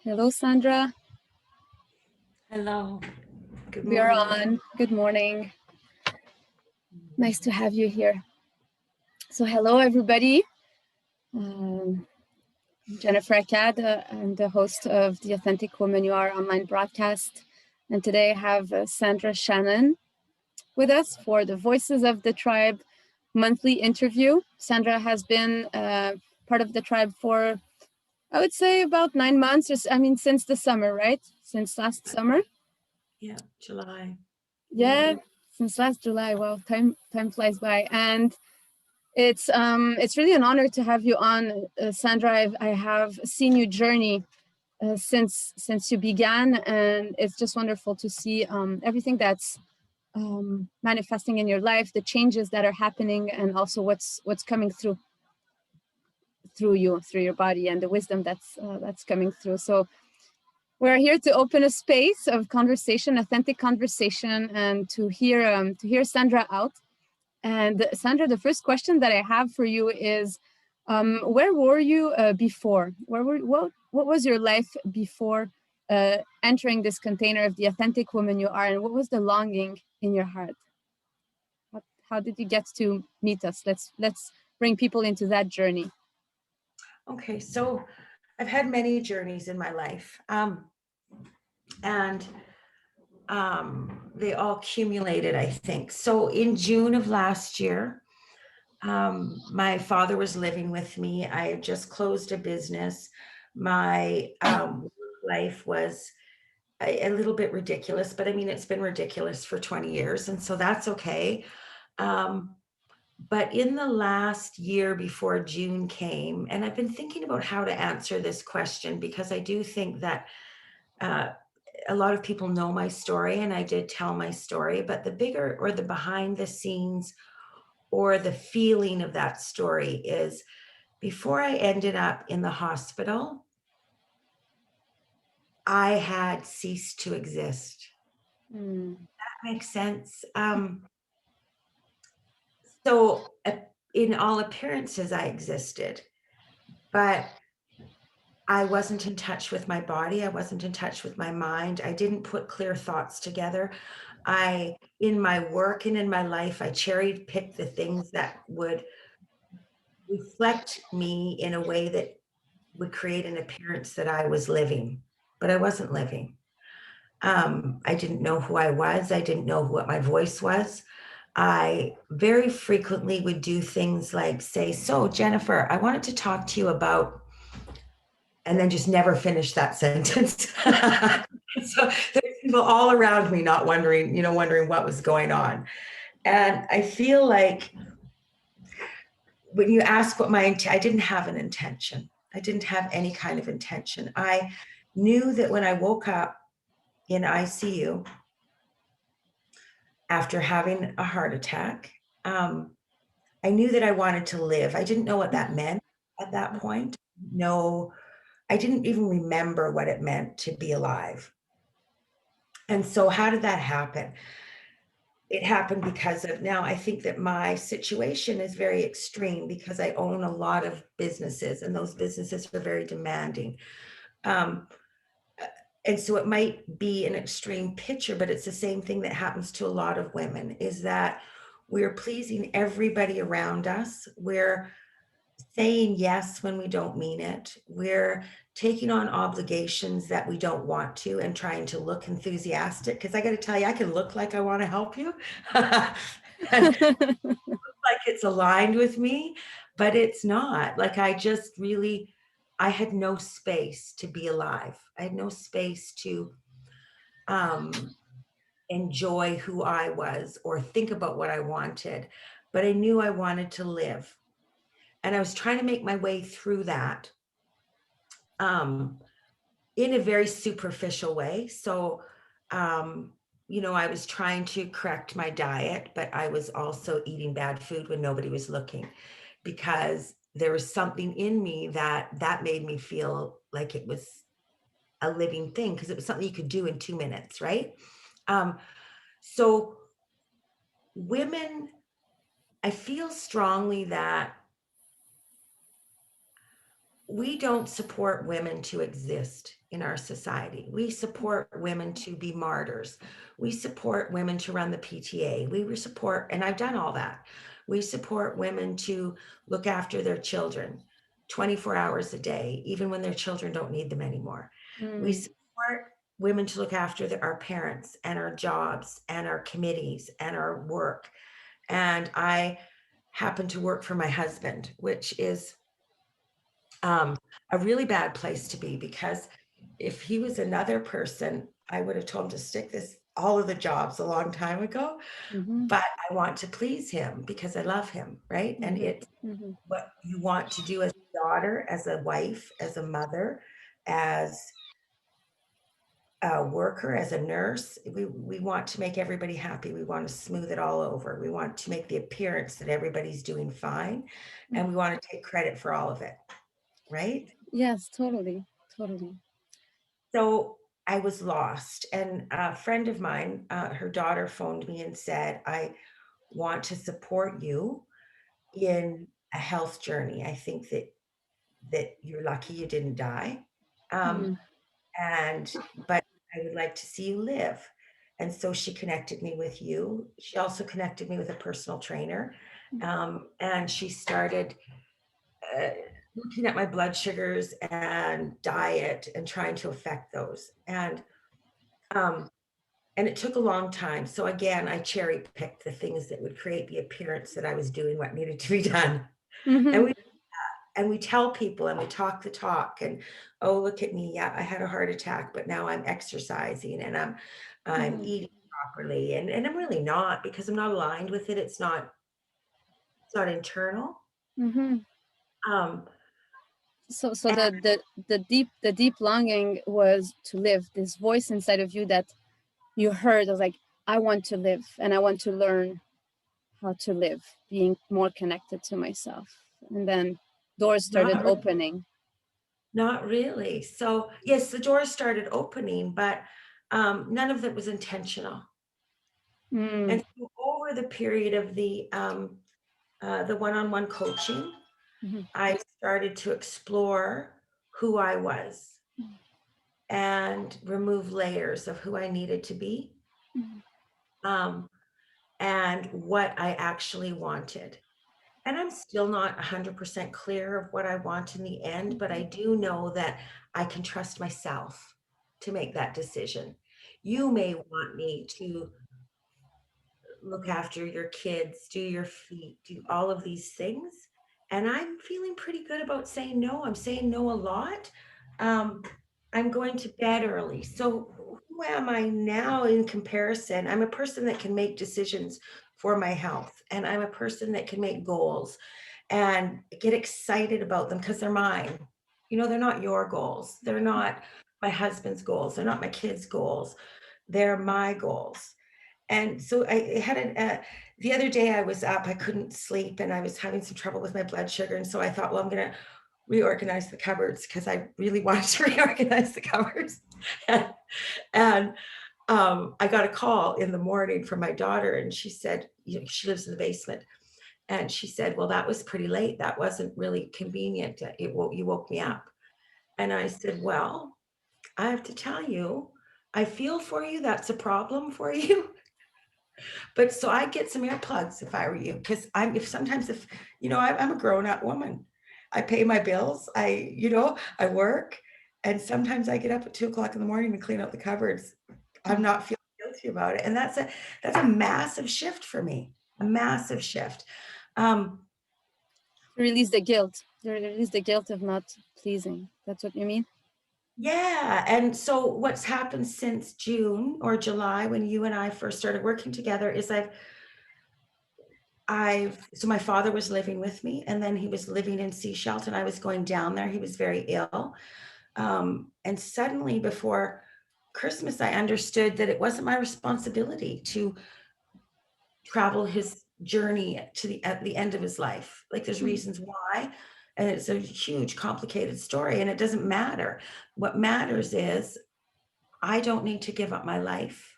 Hello, Sandra. Hello. Good We are morning. on. Good morning. Nice to have you here. So, hello, everybody. Jennifer Akkad. I'm the host of the Authentic Woman You Are online broadcast. And today I have Sandra Shannon with us for the Voices of the Tribe monthly interview. Sandra has been part of the tribe for, I would say, about 9 months. Since the summer, right? Since last summer. Yeah, July. Yeah, since last July. Well, time flies by, and it's really an honor to have you on, Sandra. I have seen you journey since you began, and it's just wonderful to see everything that's manifesting in your life, the changes that are happening, and also what's coming through you, through your body, and the wisdom that's coming through. So we're here to open a space of conversation, authentic conversation, and to hear Sandra out. And Sandra, the first question that I have for you is, where were you before? What was your life before entering this container of the authentic woman you are, and what was the longing in your heart? How did you get to meet us? Let's bring people into that journey. Okay, so I've had many journeys in my life, and they all accumulated, I think. So in June of last year, my father was living with me. I had just closed a business. My life was a little bit ridiculous, but I mean, it's been ridiculous for 20 years, and so that's okay. Um, But in the last year before June came, and I've been thinking about how to answer this question because I do think that uh, a lot of people know my story, and I did tell my story, but the bigger or the behind the scenes or the feeling of that story is before I ended up in the hospital, I had ceased to exist. Mm. That makes sense. So in all appearances, I existed, but I wasn't in touch with my body. I wasn't in touch with my mind. I didn't put clear thoughts together. In my work and in my life, I cherry picked the things that would reflect me in a way that would create an appearance that I was living, but I wasn't living. I didn't know who I was. I didn't know what my voice was. I very frequently would do things like say, "So, Jennifer, I wanted to talk to you about," and then just never finish that sentence. So there's people all around me not wondering what was going on. And I feel like when you ask I didn't have an intention. I didn't have any kind of intention. I knew that when I woke up in ICU after having a heart attack, I knew that I wanted to live. I didn't know what that meant at that point. No, I didn't even remember what it meant to be alive. And so how did that happen? It happened because of now I think that my situation is very extreme because I own a lot of businesses and those businesses are very demanding. Um, and so it might be an extreme picture, but it's the same thing that happens to a lot of women is that we're pleasing everybody around us. We're saying yes when we don't mean it. We're taking on obligations that we don't want to and trying to look enthusiastic. Because I got to tell you, I can look like I want to help you and like it's aligned with me, but it's not. Like I had no space to be alive. I had no space to um, enjoy who I was or think about what I wanted, but I knew I wanted to live. And I was trying to make my way through that um, in a very superficial way. So, um, I was trying to correct my diet, but I was also eating bad food when nobody was looking because there was something in me that made me feel like it was a living thing because it was something you could do in 2 minutes, right? Um, so women, I feel strongly that we don't support women to exist in our society. We support women to be martyrs. We support women to run the PTA. We support, and I've done all that. We support women to look after their children 24 hours a day, even when their children don't need them anymore. We Mm, support women to look after our parents and our jobs and our committees and our work. And I happen to work for my husband, which is um, a really bad place to be, because if he was another person, I would have told him to stick this all of the jobs a long time ago. mm-hmm, But I want to please him because I love him, right? And mm-hmm, it's mm-hmm, what you want to do as a daughter, as a wife, as a mother, as a worker, as a nurse. We want to make everybody happy. We want to smooth it all over. We want to make the appearance that everybody's doing fine, and we want to take credit for all of it, right? yes, totally, totally. So I was lost, and a friend of mine, her daughter phoned me and said, "I want to support you in a health journey. I think that you're lucky you didn't die, um, Mm-hmm, and but I would like to see you live." And so she connected me with you. She also connected me with a personal trainer, and she started uh, looking at my blood sugars and diet and trying to affect those. Um, and it took a long time. So again, I cherry picked the things that would create the appearance that I was doing what needed to be done. And mm-hmm, we tell people and we talk the talk, and oh, look at me. Yeah, I had a heart attack, but now I'm exercising and I'm mm-hmm, eating properly. And I'm really not, because I'm not aligned with it. It's not internal. mm-hmm. Um So and the deep longing was to live. This voice inside of you that you heard was like, I want to live and I want to learn how to live, being more connected to myself. And then doors started not opening. Not really. So, yes, the doors started opening, but none of that was intentional. Mm, And so over the period of the one-on-one coaching, mm-hmm, I started to explore who I was and remove layers of who I needed to be, um, and what I actually wanted. And I'm still not 100% clear of what I want in the end, but I do know that I can trust myself to make that decision. You may want me to look after your kids, do your feet, do all of these things. And I'm feeling pretty good about saying no. I'm saying no a lot. Um, I'm going to bed early. So, who am I now in comparison? I'm a person that can make decisions for my health, and I'm a person that can make goals and get excited about them because they're mine. They're not your goals. They're not my husband's goals. They're not my kids' goals. They're my goals. And so I had the other day I was up, I couldn't sleep, and I was having some trouble with my blood sugar. And so I thought, well, I'm going to reorganize the cupboards because I really wanted to reorganize the cupboards. and I got a call in the morning from my daughter, and she said, she lives in the basement. And she said, well, that was pretty late. That wasn't really convenient. You woke me up. And I said, well, I have to tell you, I feel for you. That's a problem for you. But so I get some earplugs if I were you, because I'm a grown up woman. I pay my bills. I work, and sometimes I get up at 2 o'clock in the morning to clean out the cupboards. I'm not feeling guilty about it, and that's a massive shift for me. A massive shift. Um, release the guilt. Release the guilt of not pleasing. That's what you mean? yeah, and so what's happened since June or July when you and I first started working together is so my father was living with me, and then he was living in Seashelt, and I was going down there. He was very ill. And suddenly before Christmas, I understood that it wasn't my responsibility to travel his journey at the end of his life. Like, there's Mm, reasons why, and it's a huge, complicated story, and it doesn't matter. What matters is I don't need to give up my life.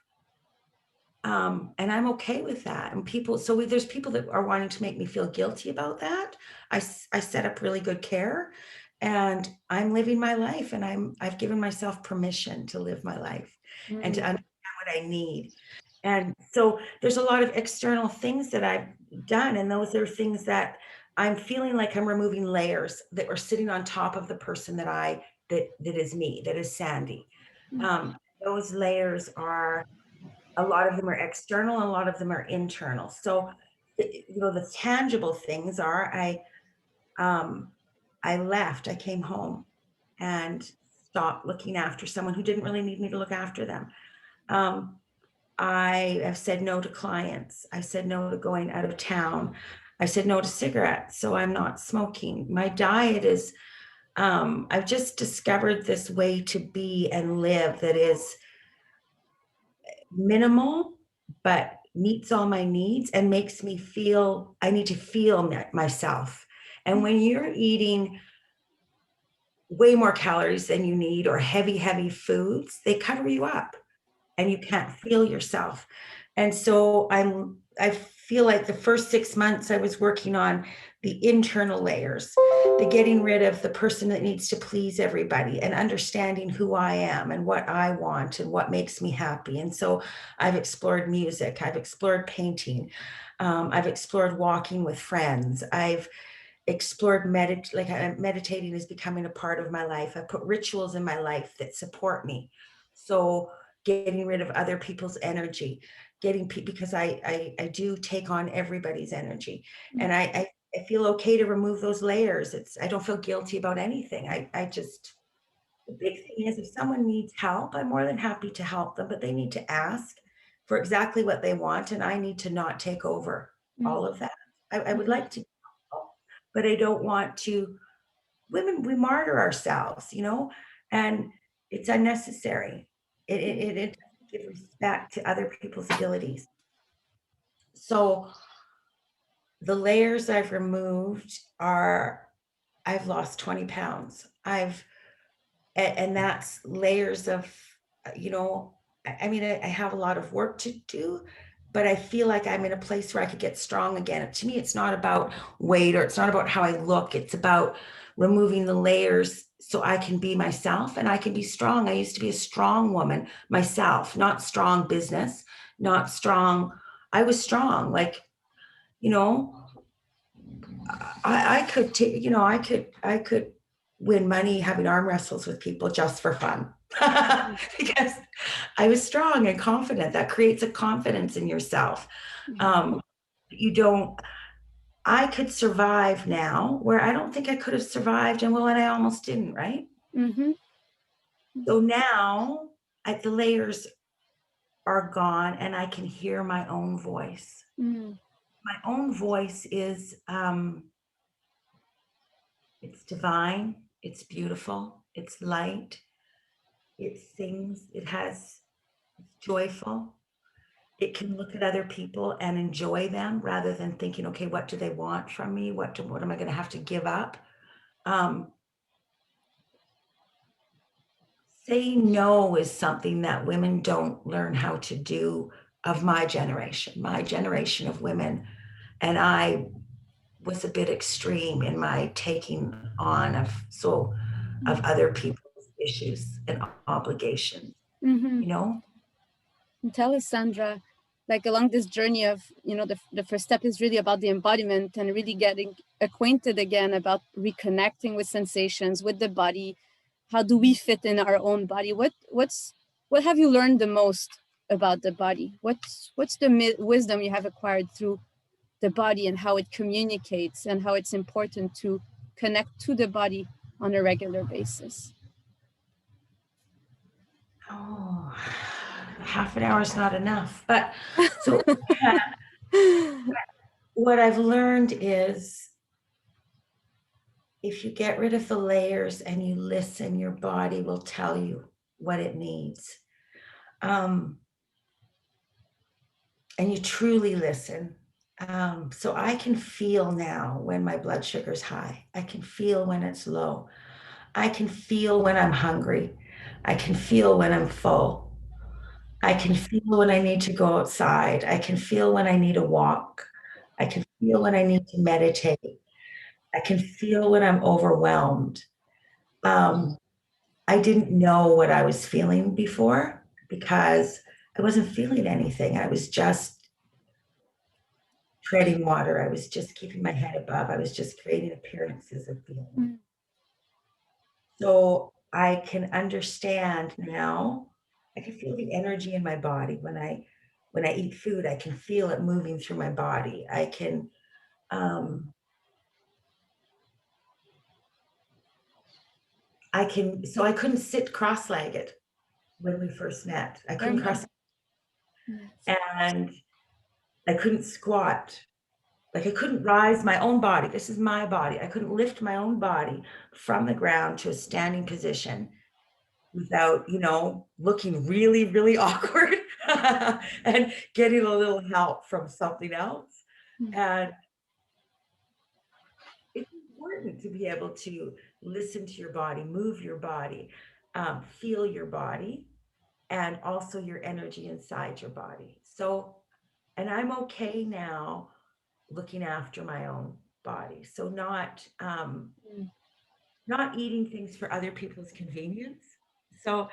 And I'm okay with that. And there's people that are wanting to make me feel guilty about that. I set up really good care, and I'm living my life, and I've given myself permission to live my life and to understand what I need. And so there's a lot of external things that I've done, and those are things that I'm feeling like I'm removing layers that are sitting on top of the person that is me, that is Sandy. Those layers are, a lot of them are external, a lot of them are internal. So, the tangible things are, I left, I came home and stopped looking after someone who didn't really need me to look after them. I have said no to clients. I said no to going out of town. I said no to cigarettes, so I'm not smoking. My diet is, I've just discovered this way to be and live that is minimal, but meets all my needs and makes me feel, I need to feel myself. And when you're eating way more calories than you need, or heavy foods, they cover you up and you can't feel yourself. And so I feel like the first 6 months I was working on the internal layers, the getting rid of the person that needs to please everybody, and understanding who I am and what I want and what makes me happy. And so I've explored music, I've explored painting, I've explored walking with friends, I've explored meditating is becoming a part of my life. I put rituals in my life that support me. So getting rid of other people's energy, because I do take on everybody's energy, and I feel okay to remove those layers. I don't feel guilty about anything. I just, the big thing is, if someone needs help, I'm more than happy to help them, but they need to ask for exactly what they want, and I need to not take over all of that. I would like to help, but I don't want to. Women, we martyr ourselves, and it's unnecessary. It doesn't give respect to other people's abilities. So the layers I've removed are, I've lost 20 pounds. And that's layers of, I mean, I have a lot of work to do, but I feel like I'm in a place where I could get strong again. To me, it's not about weight, or it's not about how I look. It's about removing the layers so I can be myself and I can be strong. I used to be a strong woman myself, not strong business, not strong. I was strong. Like, I could take, I could win money having arm wrestles with people just for fun. Because I was strong and confident. That creates a confidence in yourself. You don't, I could survive now where I don't think I could have survived, and I almost didn't, right? So now the layers are gone and I can hear my own voice. My own voice is, it's divine, it's beautiful, it's light, it sings, it's joyful. It can look at other people and enjoy them rather than thinking, okay, what do they want from me? What am I going to have to give up? Saying no is something that women don't learn how to do, of my generation of women. And I was a bit extreme in my taking on of other people's issues and obligations, Tell us, Sandra, like along this journey of, the first step is really about the embodiment and really getting acquainted again, about reconnecting with sensations, with the body. How do we fit in our own body? What have you learned the most about the body? What's the wisdom you have acquired through the body, and how it communicates, and how it's important to connect to the body on a regular basis? Oh, half an hour is not enough. But so what I've learned is, if you get rid of the layers and you listen, your body will tell you what it needs. And you truly listen. So I can feel now when my blood sugar is high. I can feel when it's low. I can feel when I'm hungry. I can feel when I'm full. I can feel when I need to go outside. I can feel when I need a walk. I can feel when I need to meditate. I can feel when I'm overwhelmed. I didn't know what I was feeling before because I wasn't feeling anything. I was just treading water. I was just keeping my head above. I was just creating appearances of feeling. Mm. So I can understand now. I can feel the energy in my body when I eat food. I can feel it moving through my body. Um, so I couldn't sit cross-legged when we first met. I Very couldn't nice. cross, Yes. and I couldn't squat. Like I couldn't rise my own body. This is my body. I couldn't lift my own body from the ground to a standing position without, looking really, really awkward and getting a little help from something else. Mm. And it's important to be able to listen to your body, move your body, feel your body, and also your energy inside your body. So, and I'm okay now looking after my own body. So Mm. not eating things for other people's convenience. So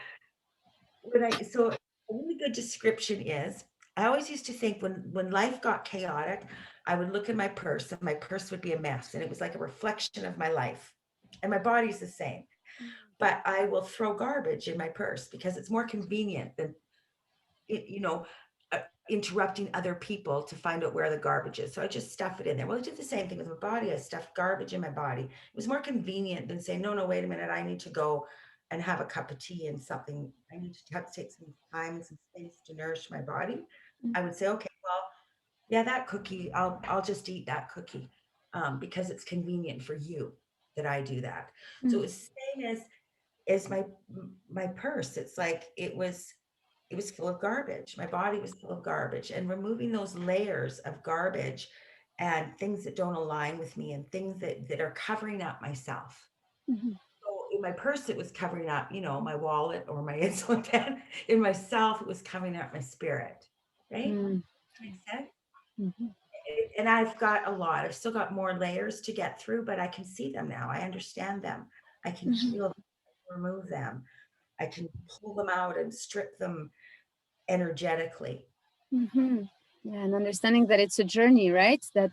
so a really good description is I always used to think when life got chaotic, I would look at my purse and my purse would be a mess. And it was like a reflection of my life. And my body's the same. But I will throw garbage in my purse because it's more convenient than uh, interrupting other people to find out where the garbage is. So I just stuff it in there. Well, I did the same thing with my body. I stuffed garbage in my body. It was more convenient than saying, no, wait a minute. I need to go and have a cup of tea and something. I need to take some time and some space to nourish my body. Mm. I would say, okay, well, yeah, that cookie, I'll just eat that cookie because it's convenient for you that I do that. So Mm. it's the same as my purse. It's like it was full of garbage. My body was full of garbage, and removing those layers of garbage and things that don't align with me and things that are covering up myself. Mhm. So in my purse, it was covering up, my wallet or my insulin pen. In myself, it was covering up my spirit. Right? Mm. Makes sense. Mhm. And I've got a lot. I've still got more layers to get through, but I can see them now. I understand them. I can Mhm. heal them, remove them. I can pull them out and strip them energetically. Mhm. Yeah, and understanding that it's a journey, right? That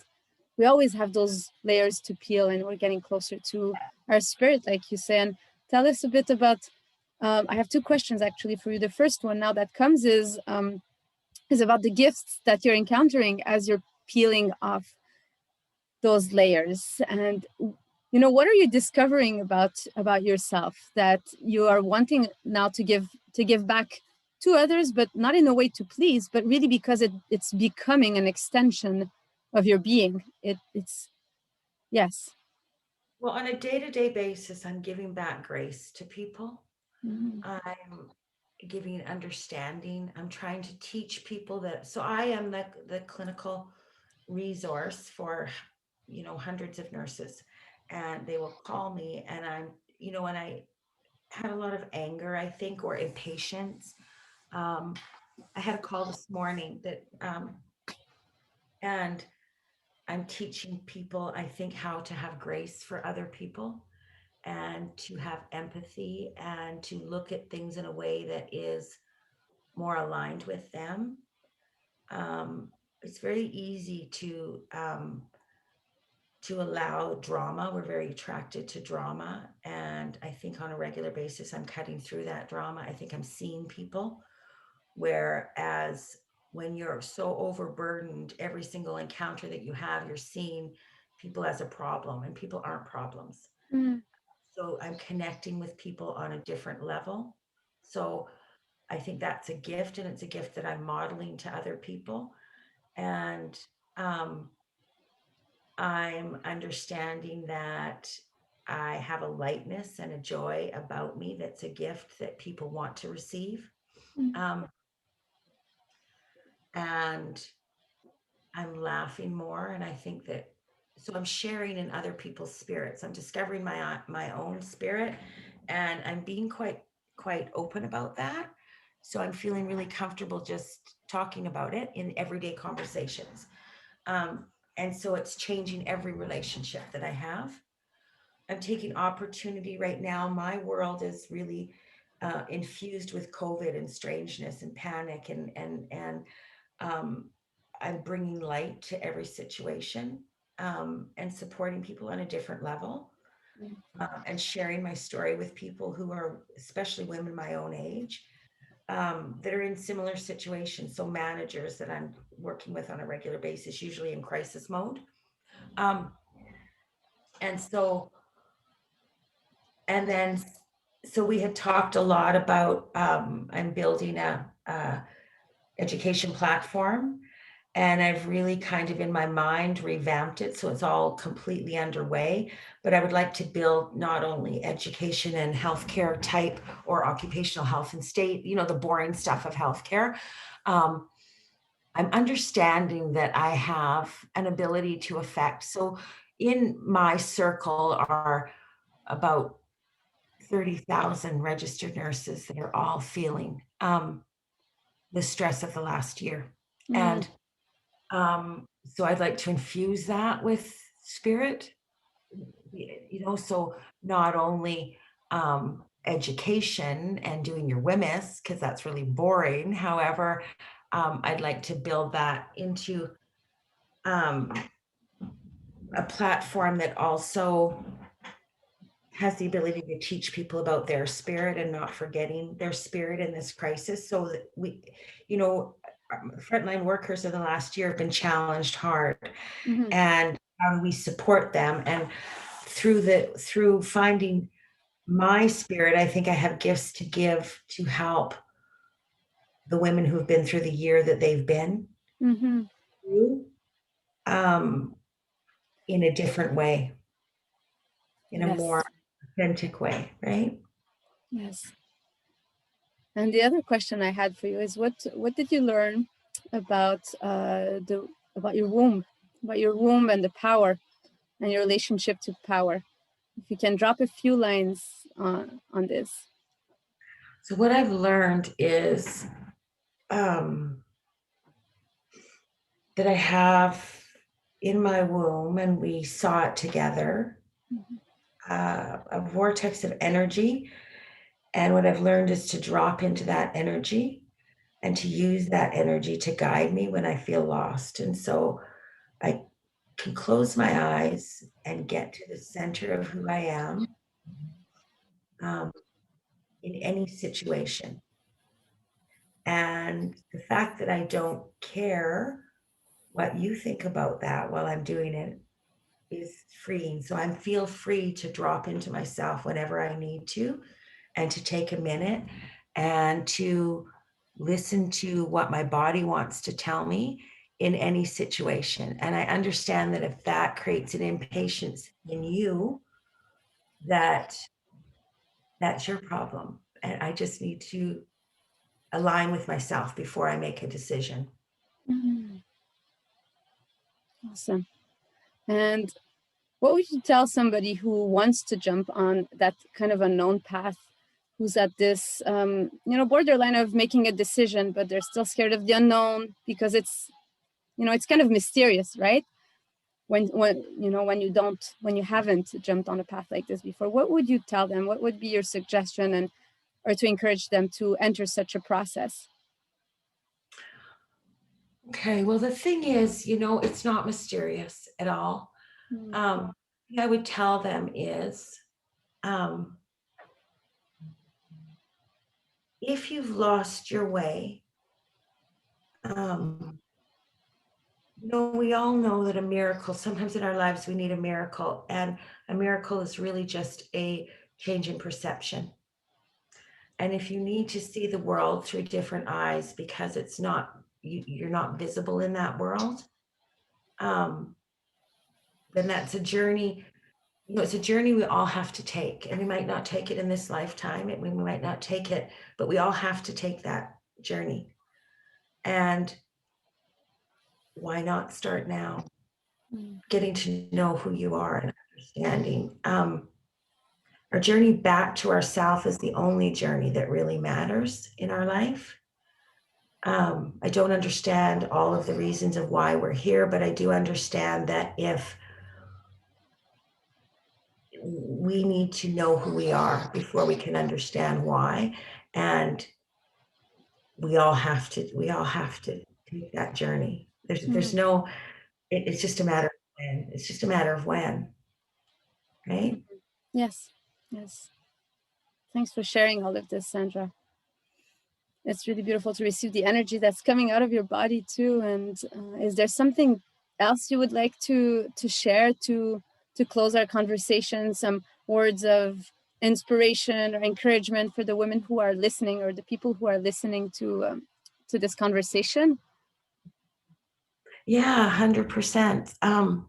we always have those layers to peel, and we're getting closer to our spirit, like you say. And tell us a bit about. I have two questions actually for you. The first one now that comes is about the gifts that you're encountering as you're peeling off those layers, and what are you discovering about yourself that you are wanting now to give back to others, but not in a way to please, but really because it's becoming an extension of your being. It's yes. Well, on a day-to-day basis, I'm giving back grace to people. Mhm. I'm giving understanding. I'm trying to teach people that. So I am the clinical resource for, hundreds of nurses, and they will call me, and when I had a lot of anger, I think, or impatience. Um, I had a call this morning and I'm teaching people, I think, how to have grace for other people and to have empathy and to look at things in a way that is more aligned with them. Um, it's very easy to allow drama. We're very attracted to drama, and I think on a regular basis, I'm cutting through that drama. I think I'm seeing people, whereas when you're so overburdened, every single encounter that you have, you're seeing people as a problem, and people aren't problems. Mm. So I'm connecting with people on a different level. So I think that's a gift, and it's a gift that I'm modeling to other people. And um, I'm understanding that I have a lightness and a joy about me that's a gift that people want to receive. Mm. Um, and I'm laughing more. And I think that, so I'm sharing in other people's spirits. I'm discovering my own spirit, and I'm being quite open about that. So I'm feeling really comfortable just talking about it in everyday conversations. And so it's changing every relationship that I have. I'm taking opportunity right now. My world is really infused with COVID and strangeness and panic, and um, I'm bringing light to every situation, and supporting people on a different level, and sharing my story with people who are, especially women my own age, that are in similar situations. So managers that I'm working with on a regular basis, usually in crisis mode. Um, and so, and then, so we had talked a lot about, I'm building a education platform, and I've really kind of in my mind revamped it. So it's all completely underway, but I would like to build not only education and healthcare type or occupational health and state, the boring stuff of healthcare. Um, I'm understanding that I have an ability to affect. So in my circle are about 30,000 registered nurses that are all feeling the stress of the last year. And so I'd like to infuse that with spirit, so not only education and doing your WMIS, because that's really boring. However, I'd like to build that into a platform that also has the ability to teach people about their spirit and not forgetting their spirit in this crisis, so that we, frontline workers in the last year have been challenged hard. And how do we support them? And through finding my spirit, I think I have gifts to give to help the women who've been through the year that they've been through, in a different way, in a more authentic way, right? Yes. And the other question I had for you is, what did you learn about about your womb and the power and your relationship to power? If you can drop a few lines on this. So what I've learned is that I have in my womb, and we saw it together, a vortex of energy. And what I've learned is to drop into that energy and to use that energy to guide me when I feel lost. And so I can close my eyes and get to the center of who I am, in any situation. And the fact that I don't care what you think about that while I'm doing it is freeing. So I feel free to drop into myself whenever I need to, and to take a minute and to listen to what my body wants to tell me in any situation. And I understand that if that creates an impatience in you, that's your problem. And I just need to align with myself before I make a decision. Awesome. And what would you tell somebody who wants to jump on that kind of unknown path, who's at this, borderline of making a decision, but they're still scared of the unknown because it's kind of mysterious, right? When you haven't jumped on a path like this before, what would you tell them? What would be your suggestion, or to encourage them to enter such a process? Okay, well, the thing is, it's not mysterious at all. What I would tell them is, if you've lost your way, we all know that a miracle, sometimes in our lives, we need a miracle, and a miracle is really just a change in perception. And if you need to see the world through different eyes because it's not, you're not visible in that world, then that's a journey. It's a journey we all have to take, and we might not take it in this lifetime. We might not take it, but we all have to take that journey. And why not start now? Getting to know who you are and understanding. Our journey back to ourself is the only journey that really matters in our life. I don't understand all of the reasons of why we're here, but I do understand that if we need to know who we are before we can understand why. And we all have to take that journey. There's no, it's just a matter of when. It's just a matter of when, right? Yes. Yes. Thanks for sharing all of this, Sandra. It's really beautiful to receive the energy that's coming out of your body too. And is there something else you would like to share to close our conversation? Some words of inspiration or encouragement for the women who are listening, or the people who are listening to this conversation? Yeah, 100%.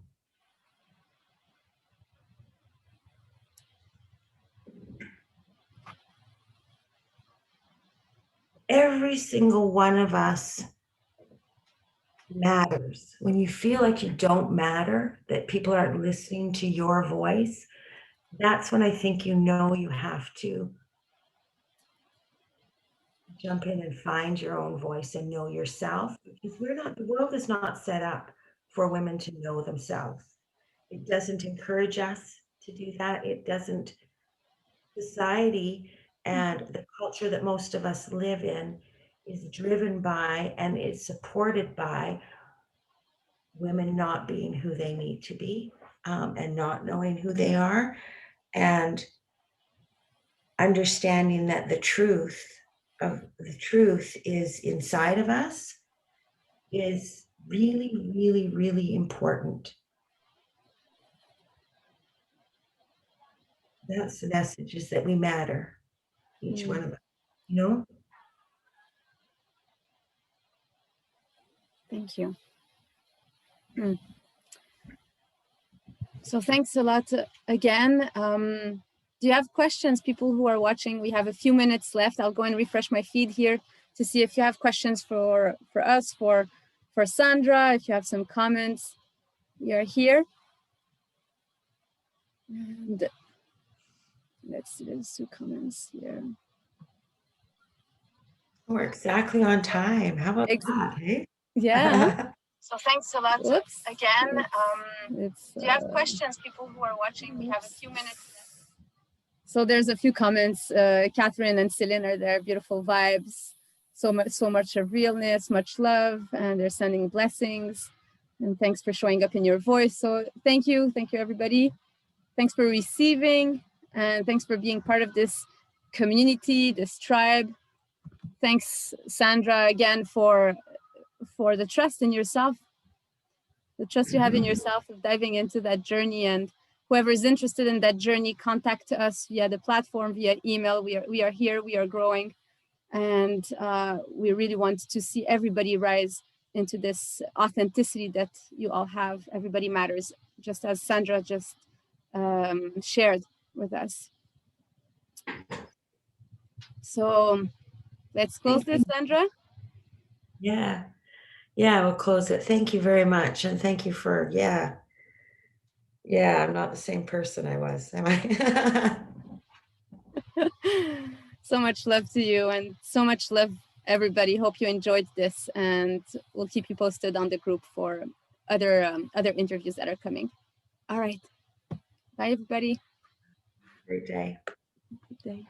Every single one of us matters. When you feel like you don't matter, that people aren't listening to your voice, that's when I think you know you have to jump in and find your own voice and know yourself, because the world is not set up for women to know themselves. It doesn't encourage us to do that. It doesn't. Society and the culture that most of us live in is driven by and is supported by women not being who they need to be, and not knowing who they are, and understanding that the truth is inside of us is really, really, really important. That's the message, is that we matter, each one of us, you know? Thank you. So thanks a lot again. Do you have questions, people who are watching? We have a few minutes left. I'll go and refresh my feed here to see if you have questions for us, for Sandra, if you have some comments. We are here. And let's see, there's 2 comments here. We're exactly on time. How about that, hey? Yeah. So thanks a lot. Whoops. Again. Do you have questions, people who are watching? We have a few minutes left. So there's a few comments. Catherine and Celine are there. Beautiful vibes. So much of realness, much love, and they're sending blessings. And thanks for showing up in your voice. So thank you everybody. Thanks for receiving, and thanks for being part of this community, this tribe. Thanks, Sandra, again for the trust in yourself, the trust you have in yourself of diving into that journey. And whoever is interested in that journey, contact us via the platform, via email. We are here, we are growing, and we really want to see everybody rise into this authenticity that you all have. Everybody matters, just as Sandra just shared with us. So let's close this, Sandra. Yeah, we'll close it. Thank you very much, and thank you for I'm not the same person I was, am I? So much love to you, and so much love, everybody. Hope you enjoyed this, and we'll keep you posted on the group for other interviews that are coming. All right. Bye, everybody. Great day. Good day.